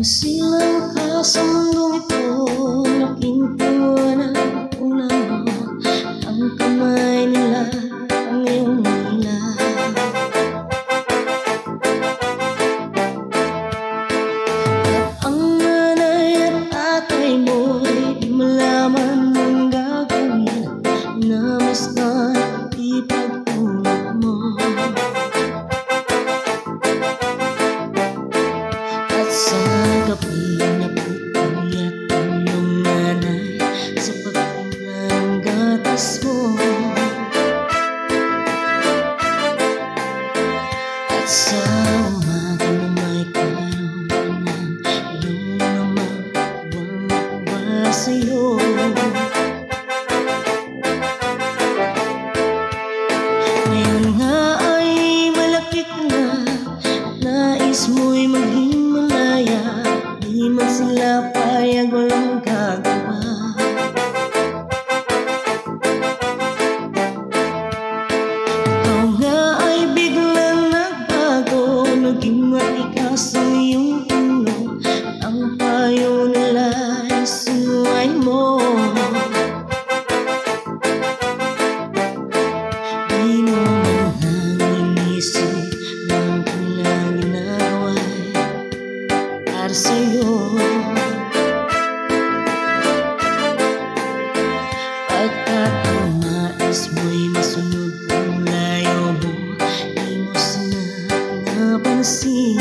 Silang ka sa mundong ito, nakintuan ang ulan mo. Ang kamay nila ang iyong nila. At ang nanay at tatay mo ay di malaman ang gagawin na mas na ipagtulog mo. At sa gabi napupuyat ang iyong nanay sa pagtimpla ng gatas mo. At sa umaga na may karoon ng iyong namang buwang-buwa sa'yo. Ngayon nga ay malaki ka na, nais mo'y maging malaya. Di man sila payag, walang gagawa. Ikaw nga ay biglang nagbago, naging matigas ang iyong ulo. Ang payo nila ay sinuway mo. Di mo man lang inisip na ang kanilang ginagawa para sa'yo. Pagkat ang nais mo'y masunod ang layo mo, di mo sila napansin.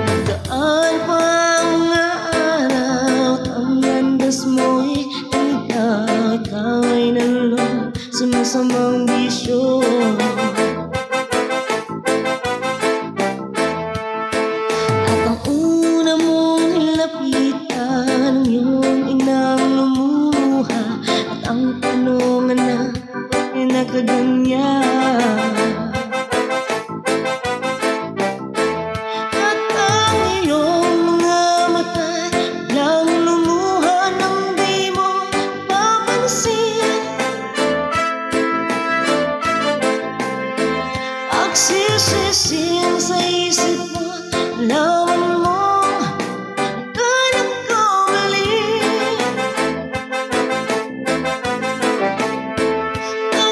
Nagdaan pa ang mga araw at ang landas mo'y ligaw. Ikaw ay nalulong sa masamang bisyo. Nilapitan ang iyong inang lumuluha at ang tanungan na bakit nakaganyan. At ang iyong mga mata lang lumuha nang di mo papansin. Pagsisisihan sa isip mo, alaman mo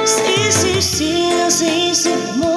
sisisihan sa isip mo.